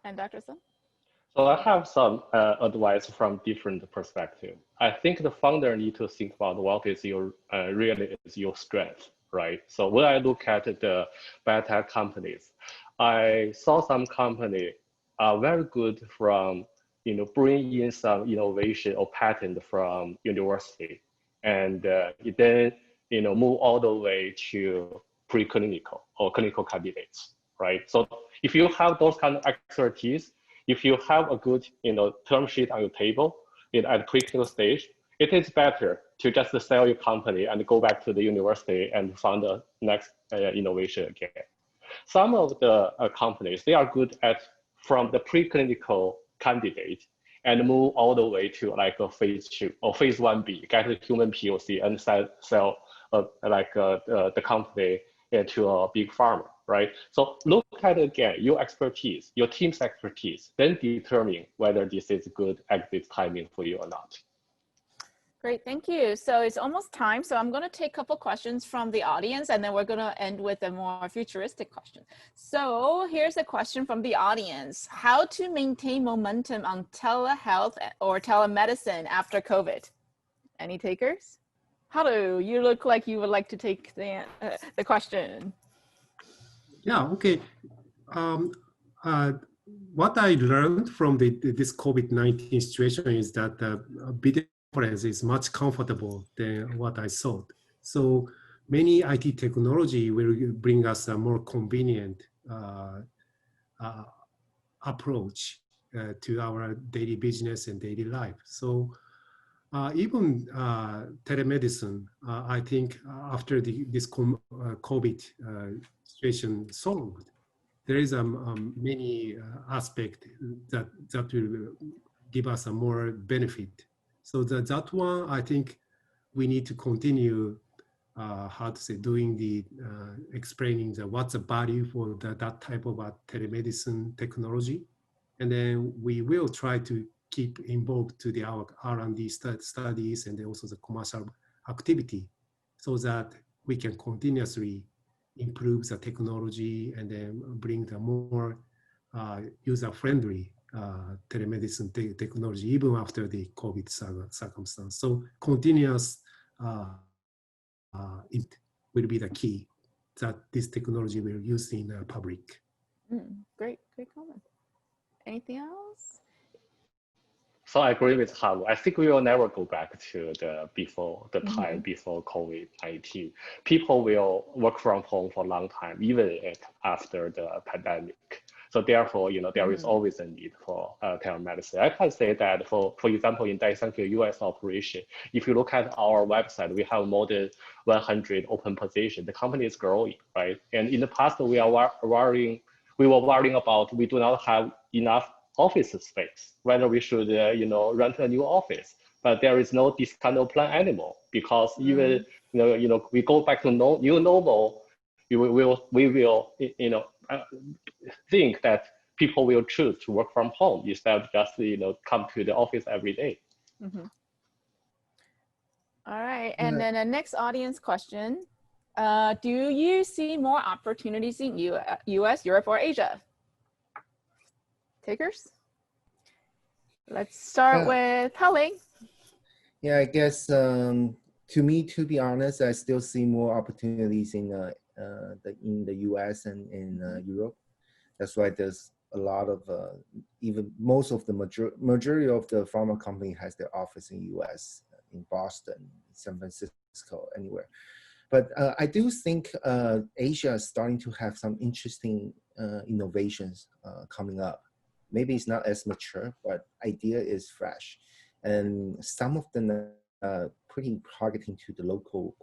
And Dr. Sun?
So I have some advice from different perspective. I think the founder need to think about what is your really is your strength, right? So when I look at the biotech companies, I saw some company are very good from bring in some innovation or patent from university, and then move all the way to preclinical or clinical candidates, right? So if you have those kind of expertise, if you have a good term sheet on your table at preclinical stage, it is better to just sell your company and go back to the university and find the next innovation again. Some of the companies, they are good at from the preclinical candidate and move all the way to like a phase 2 or phase 1B, get a human POC and sell the company into a big pharma, right? So look at again your expertise, your team's expertise, then determine whether this is good exit timing for you or not.
Great, thank you. So it's almost time. So I'm going to take a couple questions from the audience, and then we're going to end with a more futuristic question. So here's a question from the audience. How to maintain momentum on telehealth or telemedicine after COVID? Any takers? Haru, you look like you would like to take the question.
Yeah, okay. What I learned from this COVID-19 situation is that video conference is much comfortable than what I thought. So many IT technology will bring us a more convenient approach to our daily business and daily life. So even telemedicine, I think after this COVID situation solved, there is many aspects that will give us a more benefit. So that one, I think we need to continue, doing the explaining what's the value for that type of telemedicine technology. And then we will try to keep involved to our R&D studies and also the commercial activity so that we can continuously improve the technology and then bring the more user-friendly telemedicine technology even after the COVID circumstance. So continuous it will be the key that this technology will use in the public.
Great comment. Anything else?
So I agree with Haru. I think we will never go back to the time before COVID-19. People will work from home for a long time, even after the pandemic. So therefore, there is always a need for telemedicine. I can say that for example, in Daiichi Sankyo US operation, if you look at our website, we have more than 100 open positions. The company is growing, right? And in the past, we were worrying about we do not have enough office space, whether we should rent a new office. But there is no this kind of plan anymore, because even we go back to new normal, we will think that people will choose to work from home instead of just come to the office every day.
All right, and then the next audience question: do you see more opportunities in U.S., Europe, or Asia? Takers? Let's start with Haling.
Yeah, I guess to me, to be honest, I still see more opportunities in the U.S. and in Europe. That's why there's a lot of even most of the majority of the pharma company has their office in U.S., in Boston, San Francisco, anywhere. But I do think Asia is starting to have some interesting innovations coming up. Maybe it's not as mature, but idea is fresh. And some of them are pretty targeting to the local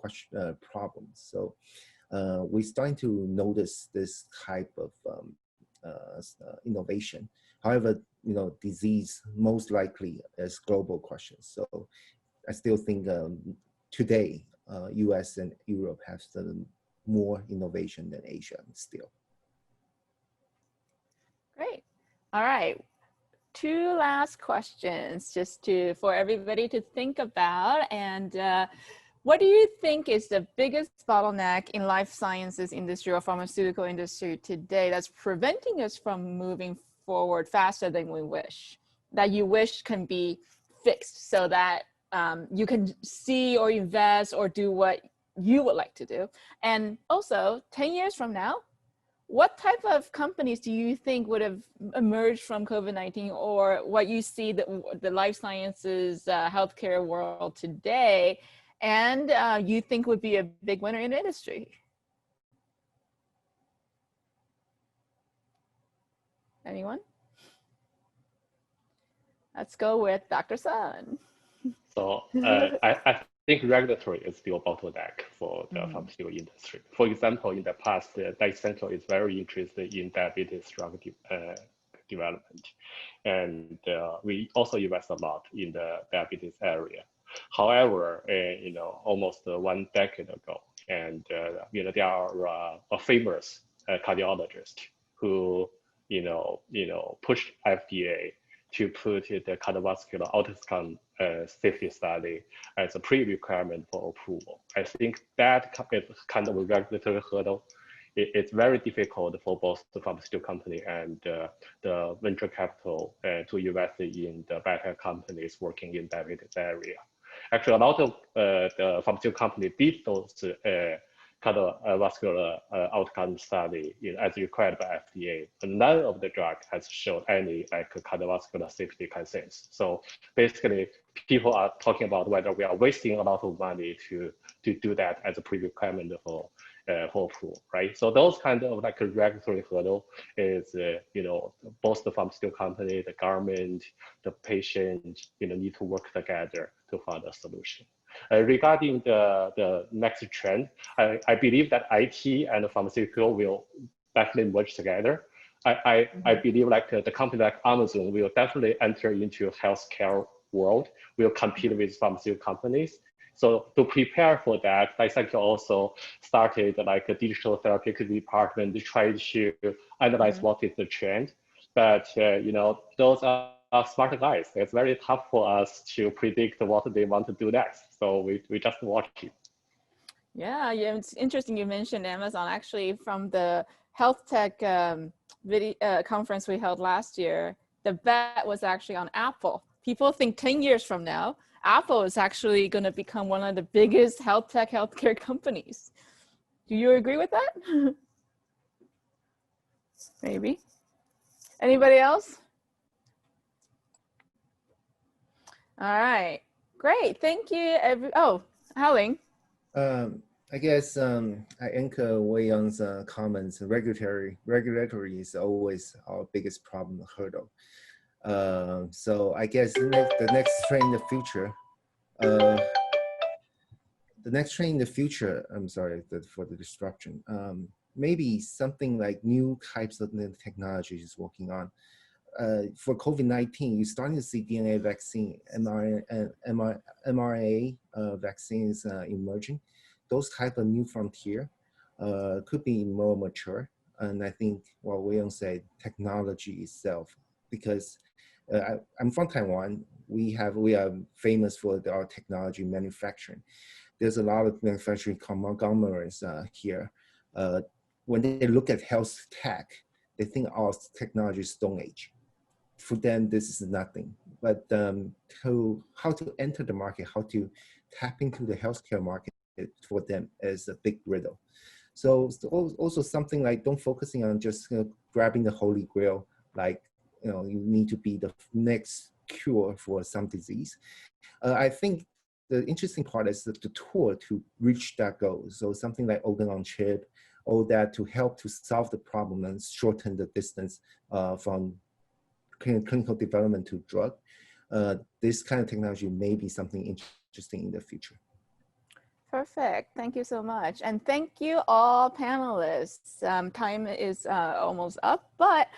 problems. So we're starting to notice this type of innovation. However, disease most likely is global questions. So I still think today US and Europe have more innovation than Asia still.
Great. All right. Two last questions just for everybody to think about. And what do you think is the biggest bottleneck in life sciences industry or pharmaceutical industry today that's preventing us from moving forward faster than we wish, that you wish can be fixed so that you can see or invest or do what you would like to do? And also 10 years from now, what type of companies do you think would have emerged from COVID-19, or what you see the life sciences healthcare world today, and you think would be a big winner in the industry? Anyone? Let's go with Dr. Sun.
So I think regulatory is still a bottleneck for the pharmaceutical industry. For example, in the past, Daiichi Sankyo is very interested in diabetes drug development. And we also invest a lot in the diabetes area. However, almost 1 decade ago, and there are a famous cardiologist who pushed FDA to put the cardiovascular outcome safety study as a pre-requirement for approval. I think that is kind of a regulatory hurdle. It's very difficult for both the pharmaceutical company and the venture capital to invest in the biotech companies working in diabetes area. Actually, a lot of the pharmaceutical companies did those cardiovascular outcome study as required by FDA, and none of the drug has shown any cardiovascular safety concerns. So basically, people are talking about whether we are wasting a lot of money to do that as a pre-requirement for approval, right? So those kind of regulatory hurdle is both the pharmaceutical company, the government, the patient, need to work together to find a solution. Regarding the next trend, I believe that IT and pharmaceutical will definitely merge together. I believe the company like Amazon will definitely enter into healthcare world, will compete with pharmaceutical companies. So to prepare for that, Daiichi Sankyo also started a digital therapeutic department to try to analyze what is the trend. But those are smart guys. It's very tough for us to predict what they want to do next. So we just watch it.
Yeah, it's interesting you mentioned Amazon. Actually, from the health tech conference we held last year, the bet was actually on Apple. People think 10 years from now, Apple is actually going to become one of the biggest healthcare companies. Do you agree with that? Maybe. Anybody else? All right, great. Thank you. Haoling.
I guess I echo Wei Yang's comments. Regulatory is always our biggest problem, hurdle. So I guess the next trend in the future, I'm sorry for the disruption, maybe something like new types of technologies is working on. For COVID-19, you're starting to see DNA vaccine, mRNA vaccines emerging. Those type of new frontier could be more mature. And I think what Wei Yang said, technology itself, because I'm from Taiwan. We are famous for our technology manufacturing. There's a lot of manufacturing conglomerates here. When they look at health tech, they think our technology is Stone Age. For them, this is nothing. But how to enter the market, how to tap into the healthcare market for them is a big riddle. So also something like don't focusing on just grabbing the holy grail, like you need to be the next cure for some disease. I think the interesting part is the tool to reach that goal. So something like organ on chip, all that to help to solve the problem and shorten the distance from clinical development to drug. This kind of technology may be something interesting in the future.
Perfect. Thank you so much. And thank you all panelists. Time is almost up, but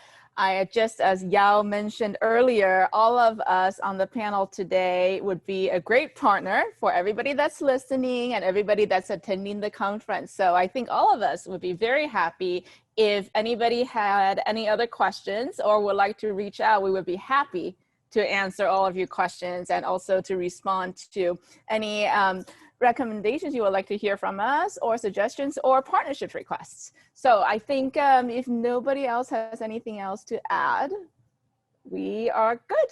Just as Yao mentioned earlier, all of us on the panel today would be a great partner for everybody that's listening and everybody that's attending the conference. So I think all of us would be very happy if anybody had any other questions or would like to reach out. We would be happy to answer all of your questions and also to respond to any recommendations you would like to hear from us, or suggestions or partnership requests. So I think if nobody else has anything else to add, we are good.